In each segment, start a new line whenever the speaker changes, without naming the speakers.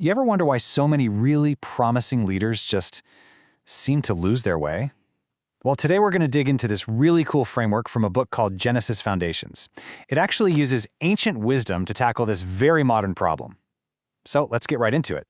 You ever wonder why so many really promising leaders just seem to lose their way? Well, today we're going to dig into this really cool framework from a book called Genesis Foundations. It actually uses ancient wisdom to tackle this very modern problem. So let's get right into it.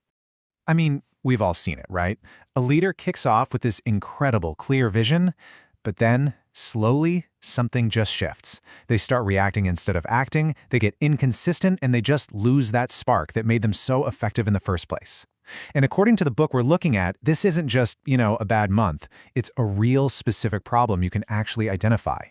I mean, we've all seen it, right? A leader kicks off with this incredible, clear vision, but then, slowly, something just shifts. They start reacting instead of acting, they get inconsistent, and they just lose that spark that made them so effective in the first place. And according to the book we're looking at, this isn't just, a bad month. It's a real specific problem you can actually identify.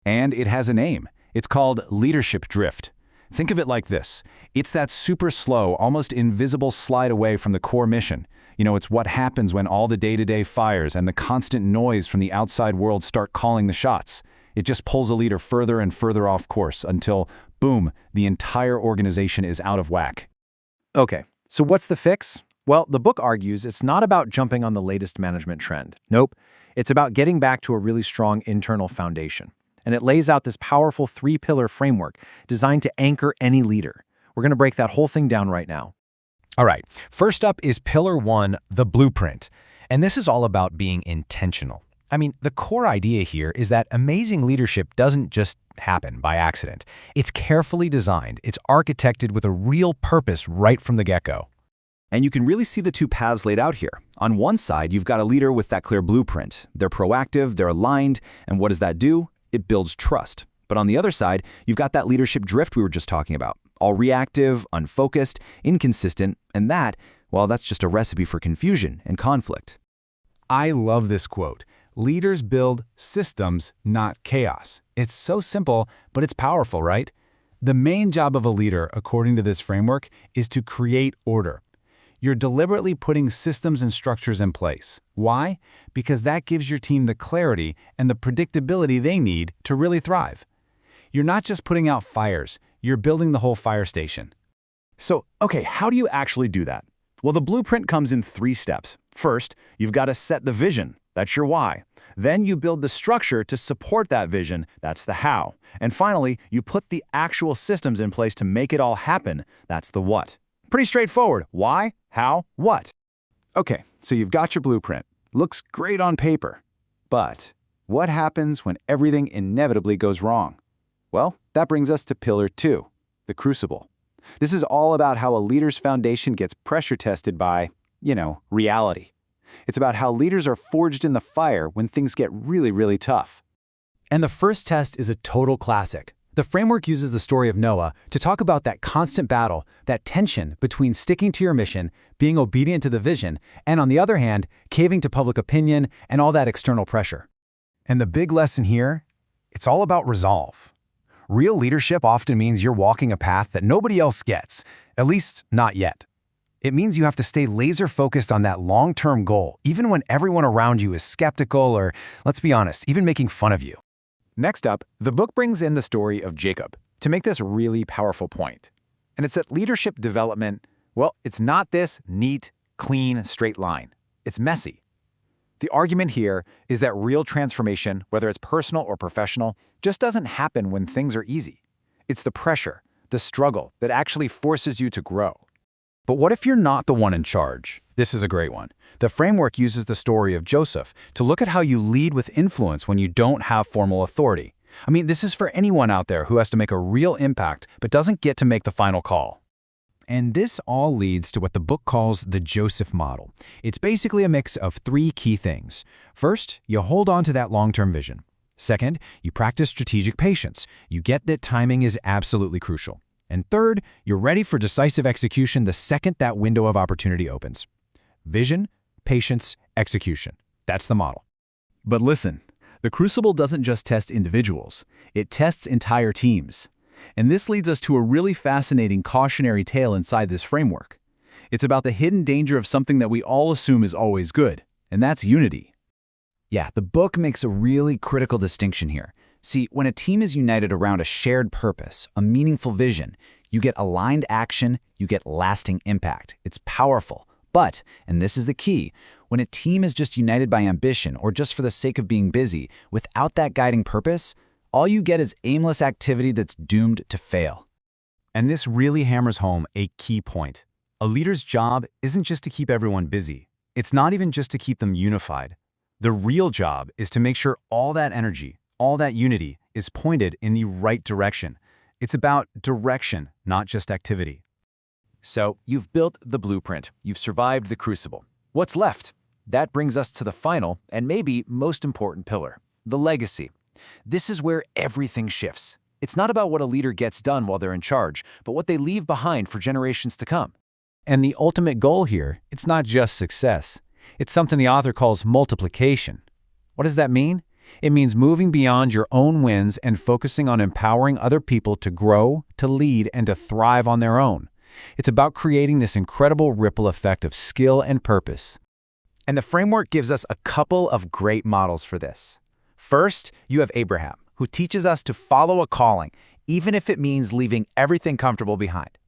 And it has a name. It's called leadership drift. Think of it like this. It's that super slow, almost invisible slide away from the core mission. It's what happens when all the day-to-day fires and the constant noise from the outside world start calling the shots. It just pulls a leader further and further off course until, boom, the entire organization is out of whack.
Okay, so what's the fix? Well, the book argues it's not about jumping on the latest management trend. Nope, it's about getting back to a really strong internal foundation. And it lays out this powerful 3-pillar framework designed to anchor any leader. We're going to break that whole thing down right now.
All right, first up is Pillar 1, the blueprint. And this is all about being intentional. I mean, the core idea here is that amazing leadership doesn't just happen by accident. It's carefully designed, it's architected with a real purpose right from the get-go.
And you can really see the two paths laid out here. On one side, you've got a leader with that clear blueprint. They're proactive, they're aligned, and what does that do? It builds trust. But on the other side, you've got that leadership drift we were just talking about. All reactive, unfocused, inconsistent, and that's just a recipe for confusion and conflict.
I love this quote. Leaders build systems, not chaos. It's so simple, but it's powerful, right? The main job of a leader, according to this framework, is to create order. You're deliberately putting systems and structures in place. Why? Because that gives your team the clarity and the predictability they need to really thrive. You're not just putting out fires, you're building the whole fire station.
So, how do you actually do that? Well, the blueprint comes in 3 steps. First, you've got to set the vision. That's your why. Then you build the structure to support that vision. That's the how. And finally, you put the actual systems in place to make it all happen. That's the what. Pretty straightforward. Why, how, what? Okay, so you've got your blueprint. Looks great on paper. But what happens when everything inevitably goes wrong? Well, that brings us to Pillar 2, the Crucible. This is all about how a leader's foundation gets pressure tested by, reality. It's about how leaders are forged in the fire when things get really, really tough.
And the first test is a total classic. The framework uses the story of Noah to talk about that constant battle, that tension between sticking to your mission, being obedient to the vision, and on the other hand, caving to public opinion and all that external pressure. And the big lesson here, it's all about resolve. Real leadership often means you're walking a path that nobody else gets, at least not yet. It means you have to stay laser-focused on that long-term goal, even when everyone around you is skeptical or, let's be honest, even making fun of you.
Next up, the book brings in the story of Jacob to make this really powerful point. And it's that leadership development, it's not this neat, clean, straight line. It's messy. The argument here is that real transformation, whether it's personal or professional, just doesn't happen when things are easy. It's the pressure, the struggle that actually forces you to grow.
But what if you're not the one in charge? This is a great one. The framework uses the story of Joseph to look at how you lead with influence when you don't have formal authority. I mean, this is for anyone out there who has to make a real impact but doesn't get to make the final call.
And this all leads to what the book calls the Joseph model. It's basically a mix of 3 key things. First, you hold on to that long-term vision. Second, you practice strategic patience. You get that timing is absolutely crucial. And third, you're ready for decisive execution the second that window of opportunity opens. Vision, patience, execution. That's the model.
But listen, the Crucible doesn't just test individuals. It tests entire teams. And this leads us to a really fascinating cautionary tale inside this framework. It's about the hidden danger of something that we all assume is always good, and that's unity.
Yeah, the book makes a really critical distinction here. See, when a team is united around a shared purpose, a meaningful vision, you get aligned action, you get lasting impact. It's powerful. But, and this is the key, when a team is just united by ambition or just for the sake of being busy, without that guiding purpose, all you get is aimless activity that's doomed to fail.
And this really hammers home a key point. A leader's job isn't just to keep everyone busy. It's not even just to keep them unified. The real job is to make sure all that energy, all that unity, is pointed in the right direction. It's about direction, not just activity.
So, you've built the blueprint. You've survived the Crucible. What's left? That brings us to the final and maybe most important pillar, the legacy. This is where everything shifts. It's not about what a leader gets done while they're in charge, but what they leave behind for generations to come.
And the ultimate goal here, it's not just success. It's something the author calls multiplication. What does that mean? It means moving beyond your own wins and focusing on empowering other people to grow, to lead, and to thrive on their own. It's about creating this incredible ripple effect of skill and purpose.
And the framework gives us a couple of great models for this. First, you have Abraham, who teaches us to follow a calling, even if it means leaving everything comfortable behind.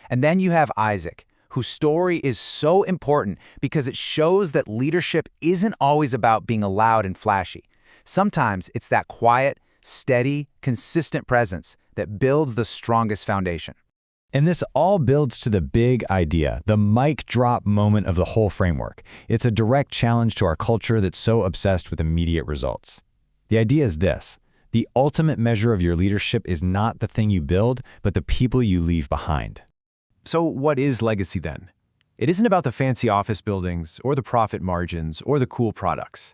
And then you have Isaac, whose story is so important because it shows that leadership isn't always about being loud and flashy. Sometimes it's that quiet, steady, consistent presence that builds the strongest foundation.
And this all builds to the big idea, the mic drop moment of the whole framework. It's a direct challenge to our culture that's so obsessed with immediate results. The idea is this: the ultimate measure of your leadership is not the thing you build, but the people you leave behind.
So what is legacy then? It isn't about the fancy office buildings or the profit margins or the cool products.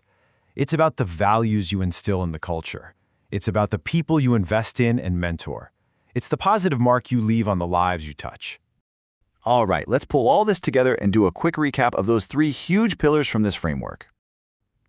It's about the values you instill in the culture. It's about the people you invest in and mentor. It's the positive mark you leave on the lives you touch.
All right, let's pull all this together and do a quick recap of those 3 huge pillars from this framework.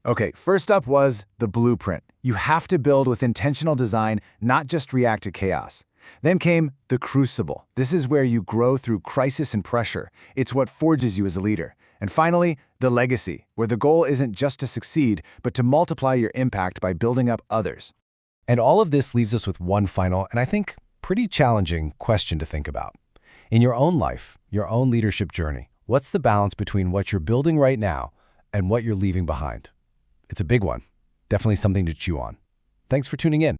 Okay, first up was the blueprint. You have to build with intentional design, not just react to chaos. Then came the Crucible. This is where you grow through crisis and pressure. It's what forges you as a leader. And finally, the legacy, where the goal isn't just to succeed, but to multiply your impact by building up others.
And all of this leaves us with one final, and I think pretty challenging question to think about. In your own life, your own leadership journey, what's the balance between what you're building right now and what you're leaving behind? It's a big one. Definitely something to chew on. Thanks for tuning in.